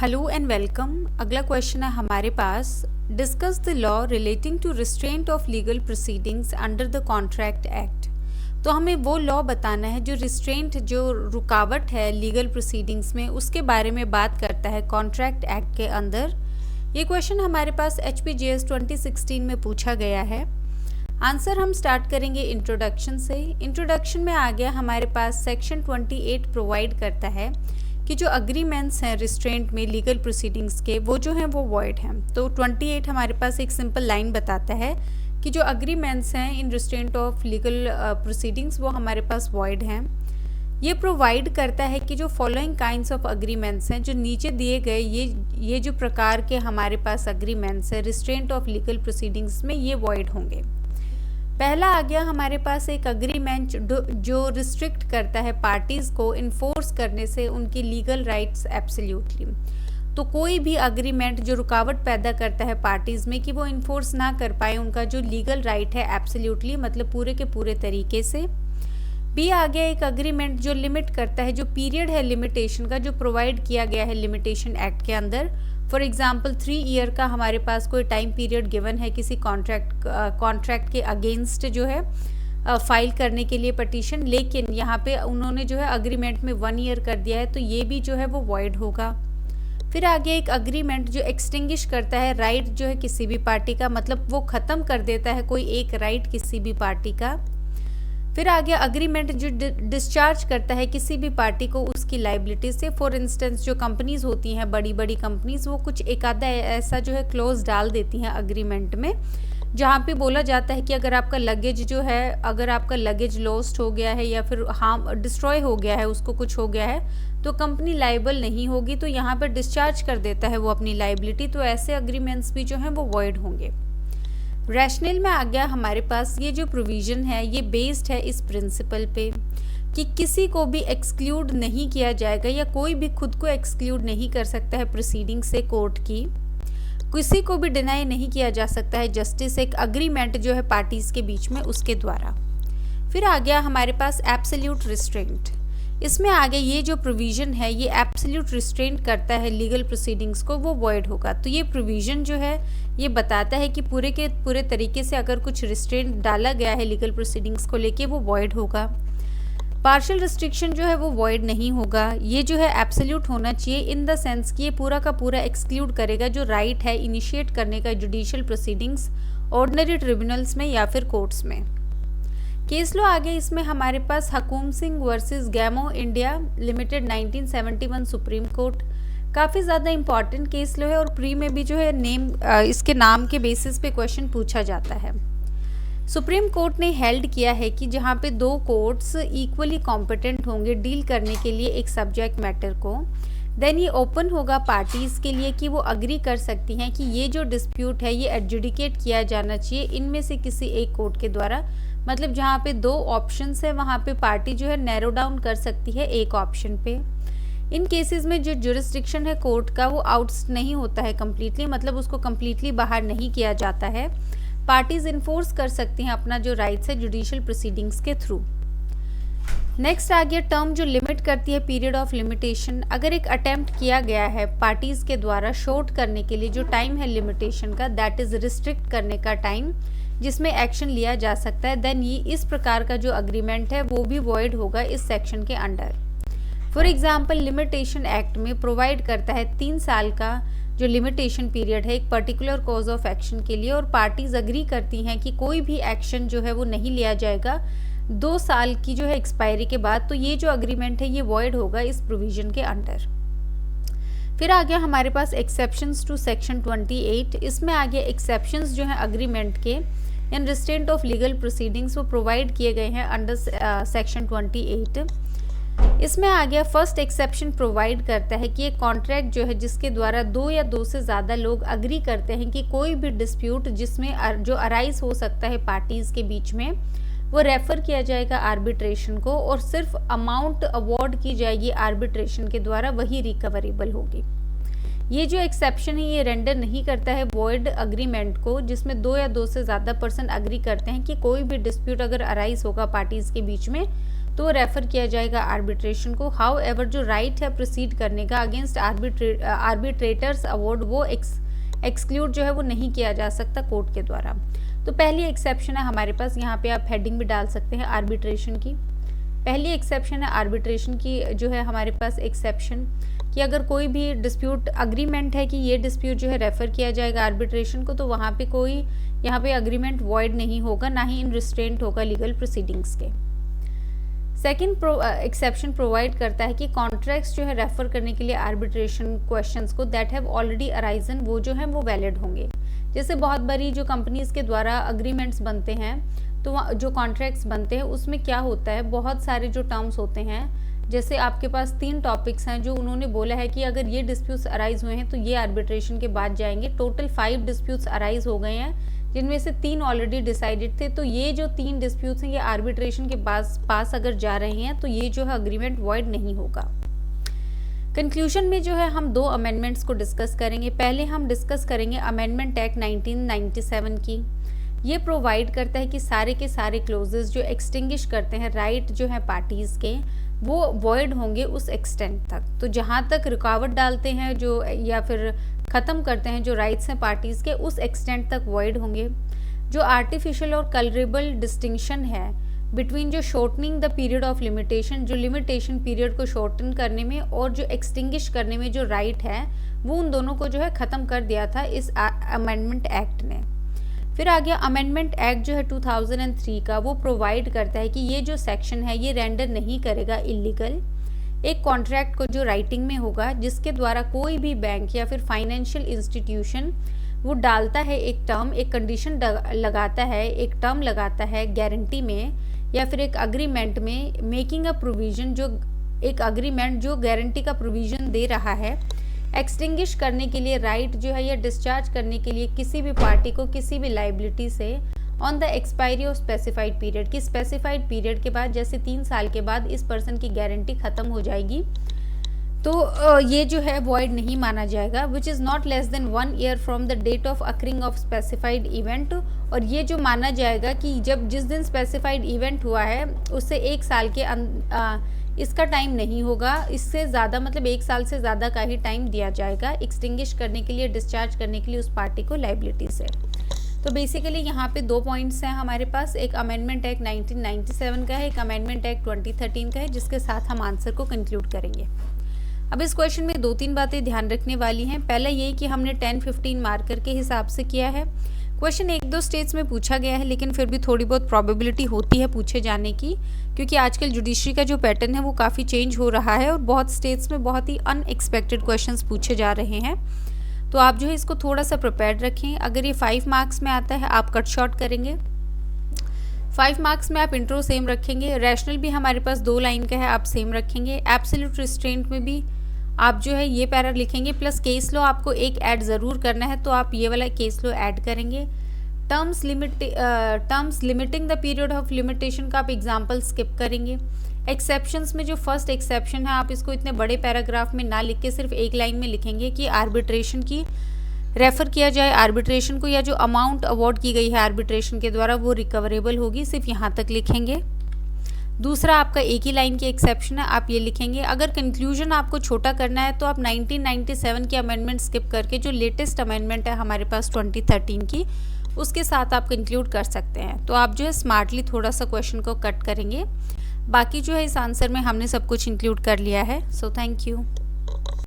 Hello and welcome. अगला question है हमारे पास, discuss the law relating to restraint of legal proceedings under the contract act. तो हमें वो लॉ बताना है जो रिस्ट्रेंट, जो रुकावट है लीगल प्रोसीडिंग्स में, उसके बारे में बात करता है कॉन्ट्रैक्ट एक्ट के अंदर। ये क्वेश्चन हमारे पास HPGS 2016 में पूछा गया है। आंसर हम स्टार्ट करेंगे इंट्रोडक्शन से। इंट्रोडक्शन में आ गया हमारे पास सेक्शन 28 प्रोवाइड करता है कि जो अग्रीमेंट्स हैं रिस्ट्रेंट में लीगल प्रोसीडिंग्स के, वो जो हैं वो वॉइड हैं। तो 28 हमारे पास एक सिंपल लाइन बताता है कि जो अग्रीमेंट्स हैं इन रिस्ट्रेंट ऑफ लीगल प्रोसीडिंग्स वो हमारे पास वॉइड हैं। ये प्रोवाइड करता है कि जो फॉलोइंग काइंड्स ऑफ अग्रीमेंट्स हैं, जो नीचे दिए गए ये जो प्रकार के हमारे पास अग्रीमेंट्स हैं रिस्ट्रेंट ऑफ लीगल प्रोसीडिंग्स में, ये वॉइड होंगे। पहला आ गया हमारे पास एक अग्रीमेंट जो रिस्ट्रिक्ट करता है पार्टीज को इन्फोर्स करने से उनकी लीगल राइट्स एब्सोल्युटली। तो कोई भी अग्रीमेंट जो रुकावट पैदा करता है पार्टीज में कि वो इन्फोर्स ना कर पाए उनका जो लीगल राइट है एब्सोल्युटली, मतलब पूरे के पूरे तरीके से। बी आ गया एक अग्रीमेंट जो लिमिट करता है, जो पीरियड है लिमिटेशन का जो प्रोवाइड किया गया है लिमिटेशन एक्ट के अंदर। फॉर एग्जाम्पल 3 ईयर का हमारे पास कोई टाइम पीरियड गिवन है किसी कॉन्ट्रैक्ट के अगेंस्ट जो है फाइल करने के लिए पटिशन, लेकिन यहाँ पे उन्होंने जो है अग्रीमेंट में 1 ईयर कर दिया है, तो ये भी जो है वो वॉइड होगा। फिर आगे एक अग्रीमेंट जो एक्सटिंग्विश करता है राइट जो है किसी भी पार्टी का, मतलब वो ख़त्म कर देता है कोई एक राइट किसी भी पार्टी का। फिर आ गया अग्रीमेंट जो डिस्चार्ज करता है किसी भी पार्टी को उसकी लाइबिलिटी से। फॉर इंस्टेंस जो कंपनीज होती हैं, बड़ी बड़ी कंपनीज, वो कुछ एक आधा ऐसा जो है क्लोज डाल देती हैं अग्रीमेंट में, जहाँ पे बोला जाता है कि अगर आपका लगेज जो है, अगर आपका लगेज लॉस्ट हो गया है या फिर हार्म डिस्ट्रॉय हो गया है, उसको कुछ हो गया है, तो कंपनी लाइबल नहीं होगी, तो यहाँ पर डिस्चार्ज कर देता है वो अपनी लाइबिलिटी। तो ऐसे अग्रीमेंट्स भी जो हैं वो वॉइड होंगे। रैशनल में आ गया हमारे पास ये जो प्रोविज़न है ये बेस्ड है इस प्रिंसिपल पे कि किसी को भी एक्सक्लूड नहीं किया जाएगा या कोई भी खुद को एक्सक्लूड नहीं कर सकता है प्रोसीडिंग से कोर्ट की। किसी को भी डिनाई नहीं किया जा सकता है जस्टिस एक अग्रीमेंट जो है पार्टीज़ के बीच में उसके द्वारा। फिर आ गया हमारे पास एब्सोल्यूट रिस्ट्रेंट। इसमें आगे ये जो प्रोविज़न है ये एब्सोल्यूट रिस्ट्रेंट करता है लीगल प्रोसीडिंग्स को, वो वॉइड होगा। तो ये प्रोविज़न जो है ये बताता है कि पूरे के पूरे तरीके से अगर कुछ रिस्ट्रेंट डाला गया है लीगल प्रोसीडिंग्स को लेके वो वॉइड होगा। पार्शियल रिस्ट्रिक्शन जो है वो वॉइड नहीं होगा। ये जो है एब्सोल्यूट होना चाहिए इन द सेंस कि ये पूरा का पूरा एक्सक्लूड करेगा जो राइट है इनिशिएट करने का जुडिशियल प्रोसीडिंग्स ऑर्डिनरी ट्रिब्यूनल्स में या फिर कोर्ट्स में। केस लॉ आगे इसमें हमारे पास हकूम Singh versus गैमो India limited 1971 supreme court, काफ़ी ज़्यादा इंपॉर्टेंट केस लॉ है और प्री में भी जो है इसके नाम के बेसिस पे क्वेश्चन पूछा जाता है। सुप्रीम कोर्ट ने हेल्ड किया है कि जहाँ पे 2 कोर्ट्स इक्वली कॉम्पिटेंट होंगे डील करने के लिए एक सब्जेक्ट मैटर को, देन ये ओपन होगा पार्टीज़ के लिए कि वो अग्री कर सकती हैं कि ये जो डिस्प्यूट है ये एडजुडिकेट किया जाना चाहिए इनमें से किसी एक कोर्ट के द्वारा। मतलब जहाँ पे 2 ऑप्शंस है वहाँ पे पार्टी जो है नैरो डाउन कर सकती है एक ऑप्शन पे। इन केसेस में जो जुरिस्डिक्शन है कोर्ट का वो आउट्स नहीं होता है कम्प्लीटली, मतलब उसको कम्प्लीटली बाहर नहीं किया जाता है। पार्टीज इन्फोर्स कर सकती हैं अपना जो राइट्स है जुडिशियल प्रोसीडिंग्स के थ्रू। नेक्स्ट आ गया टर्म जो लिमिट करती है पीरियड ऑफ लिमिटेशन। अगर एक अटेम्प्ट किया गया है पार्टीज के द्वारा शॉर्ट करने के लिए जो टाइम है लिमिटेशन का, दैट इज रिस्ट्रिक्ट करने का टाइम जिसमें एक्शन लिया जा सकता है, देन ये इस प्रकार का जो अग्रीमेंट है वो भी वॉइड होगा इस सेक्शन के under. For example limitation act में प्रोवाइड करता है 3 साल का जो लिमिटेशन पीरियड है एक पर्टिकुलर कॉज ऑफ एक्शन के लिए, और पार्टीज अग्री करती हैं कि कोई भी एक्शन जो है वो नहीं लिया जाएगा 2 साल की जो है एक्सपायरी के बाद, तो ये जो अग्रीमेंट है ये वॉइड होगा इस प्रोविजन के अंडर। फिर आ गया हमारे पास एक्सेप्शंस टू सेक्शन 28। इसमें आ गया एक्सेप्शंस जो है अग्रीमेंट के इन रिस्ट्रेंट ऑफ लीगल प्रोसीडिंग्स वो प्रोवाइड किए गए हैं अंडर सेक्शन 28। इसमें आ गया फर्स्ट एक्सेप्शन प्रोवाइड करता है कि एक कॉन्ट्रैक्ट जो है जिसके द्वारा 2 या 2 से ज़्यादा लोग अग्री करते हैं कि कोई भी डिस्प्यूट जिसमें जो अराइज हो सकता है पार्टीज़ के बीच में वो रेफ़र किया जाएगा आर्बिट्रेशन को, और सिर्फ अमाउंट अवॉर्ड की जाएगी आर्बिट्रेशन के द्वारा, वही रिकवरेबल होगी। ये जो एक्सेप्शन है ये रेंडर नहीं करता है वॉइड अग्रीमेंट को जिसमें 2 या 2 से ज़्यादा पर्सन अग्री करते हैं कि कोई भी डिस्प्यूट अगर अराइज होगा पार्टीज़ के बीच में तो रेफ़र किया जाएगा आर्बिट्रेशन को। हाउ एवर जो राइट है प्रोसीड करने का अगेंस्ट आर्बिट्रेटर्स अवार्ड वो एक्सक्लूड जो है वो नहीं किया जा सकता कोर्ट के द्वारा। तो पहली एक्सेप्शन है हमारे पास, यहाँ पे आप हेडिंग भी डाल सकते हैं आर्बिट्रेशन की। पहली एक्सेप्शन है आर्बिट्रेशन की जो है हमारे पास एक्सेप्शन कि अगर कोई भी डिस्प्यूट अग्रीमेंट है कि ये डिस्प्यूट जो है रेफ़र किया जाएगा आर्बिट्रेशन को, तो वहाँ पे कोई यहाँ पे अग्रीमेंट वॉइड नहीं होगा, ना ही इन रिस्ट्रेंट होगा लीगल प्रोसीडिंग्स के। सेकेंड एक्सेप्शन प्रोवाइड करता है कि कॉन्ट्रैक्ट्स जो है रेफ़र करने के लिए आर्बिट्रेशन क्वेश्चंस को दैट हैव ऑलरेडी अराइजन वो जो है वो वैलिड होंगे। जैसे बहुत बड़ी जो कंपनीज़ के द्वारा अग्रीमेंट्स बनते हैं, तो जो कॉन्ट्रैक्ट्स बनते हैं उसमें क्या होता है, बहुत सारे जो टर्म्स होते हैं, जैसे आपके पास 3 टॉपिक्स हैं जो उन्होंने बोला है कि अगर ये डिस्प्यूट्स अराइज हुए हैं तो ये आर्बिट्रेशन के बाद जाएंगे। टोटल 5 डिस्प्यूट्स अराइज हो गए हैं, जिनमें से 3 ऑलरेडी डिसाइडेड थे। तो ये जो 3 डिस्प्यूट्स हैं ये आर्बिट्रेशन के पास अगर जा रहे हैं तो ये जो है अग्रीमेंट वॉइड नहीं होगा। कंक्लूजन में जो है हम 2 अमेंडमेंट्स को डिस्कस करेंगे। पहले हम डिस्कस करेंगे अमेंडमेंट एक्ट 1997 की। ये प्रोवाइड करता है कि सारे के सारे क्लोजेस जो एक्सटिंग्विश करते हैं राइट जो है पार्टीज़ के, वो वॉइड होंगे उस एक्सटेंट तक। तो जहाँ तक रुकावट डालते हैं जो या फिर ख़त्म करते हैं जो राइट्स हैं पार्टीज़ के, उस एक्सटेंट तक वॉइड होंगे। जो आर्टिफिशियल और कलरेबल डिस्टिंक्शन है बिटवीन जो shortening the period of limitation, जो लिमिटेशन पीरियड को शॉर्टन करने में और जो एक्सटिंग्विश करने में जो राइट है, वो उन दोनों को जो है ख़त्म कर दिया था इस अमेंडमेंट एक्ट ने। फिर आ गया अमेंडमेंट एक्ट जो है 2003 का। वो प्रोवाइड करता है कि ये जो सेक्शन है ये रेंडर नहीं करेगा इलीगल एक कॉन्ट्रैक्ट को जो राइटिंग में होगा, जिसके द्वारा कोई भी बैंक या फिर फाइनेंशियल इंस्टीट्यूशन वो डालता है एक टर्म, एक कंडीशन लगाता है, एक टर्म लगाता है गारंटी में या फिर एक अग्रीमेंट में, मेकिंग अ प्रोविजन, जो एक अग्रीमेंट जो गारंटी का प्रोविजन दे रहा है एक्सटिंग्विश करने के लिए राइट जो है या डिस्चार्ज करने के लिए किसी भी पार्टी को किसी भी लाइबिलिटी से on the expiry of specified period, की स्पेसिफाइड पीरियड के बाद, जैसे 3 साल के बाद इस पर्सन की गारंटी ख़त्म हो जाएगी, तो ये जो है वॉइड नहीं माना जाएगा। Which is not less than 1 year from the date of occurring of specified event. और ये जो माना जाएगा कि जब जिस दिन स्पेसिफाइड इवेंट हुआ है उससे 1 साल के इसका टाइम नहीं होगा, इससे ज़्यादा मतलब 1 साल से ज़्यादा का ही टाइम दिया जाएगा एक्सटिंग्विश करने के लिए, डिस्चार्ज करने के लिए उस पार्टी को लाइबिलिटी से। तो बेसिकली यहाँ पे 2 पॉइंट्स हैं हमारे पास, एक अमेंडमेंट एक्ट 1997 का है, एक अमेंडमेंट एक्ट 2013 का है, जिसके साथ हम आंसर को कंक्लूड करेंगे। अब इस क्वेश्चन में 2-3 बातें ध्यान रखने वाली हैं। पहला ये कि हमने 10-15 मार्कर के हिसाब से किया है। क्वेश्चन 1-2 स्टेट्स में पूछा गया है, लेकिन फिर भी थोड़ी बहुत प्रोबेबिलिटी होती है पूछे जाने की, क्योंकि आजकल जुडिशरी का जो पैटर्न है वो काफ़ी चेंज हो रहा है और बहुत स्टेट्स में बहुत ही अनएक्सपेक्टेड क्वेश्चंस पूछे जा रहे हैं। तो आप जो है इसको थोड़ा सा प्रिपेयर्ड रखें। अगर ये 5 मार्क्स में आता है आप कट शॉर्ट करेंगे, 5 मार्क्स में आप इंट्रो सेम रखेंगे, रैशनल भी हमारे पास 2 लाइन का है आप सेम रखेंगे, एब्सोल्यूट रिस्ट्रेंट में भी आप जो है ये पैरा लिखेंगे, प्लस केस लॉ आपको एक ऐड ज़रूर करना है तो आप ये वाला केस लॉ ऐड करेंगे। Terms limiting the period of limitation का आप एग्जाम्पल स्किप करेंगे। एक्सेप्शंस में जो फर्स्ट एक्सेप्शन है आप इसको इतने बड़े पैराग्राफ में ना लिख के सिर्फ एक लाइन में लिखेंगे कि आर्बिट्रेशन की रेफ़र किया जाए आर्बिट्रेशन को, या जो अमाउंट अवॉर्ड की गई है आर्बिट्रेशन के द्वारा वो रिकवरेबल होगी, सिर्फ यहाँ तक लिखेंगे। दूसरा आपका एक ही लाइन की एक्सेप्शन है, आप ये लिखेंगे। अगर कंक्लूजन आपको छोटा करना है तो आप 1997 की अमेंडमेंट स्किप करके जो लेटेस्ट अमेंडमेंट है हमारे पास 2013 की, उसके साथ आप कंक्लूड कर सकते हैं। तो आप जो है स्मार्टली थोड़ा सा क्वेश्चन को कट करेंगे। बाकी जो है इस आंसर में हमने सब कुछ इंक्लूड कर लिया है। So thank you.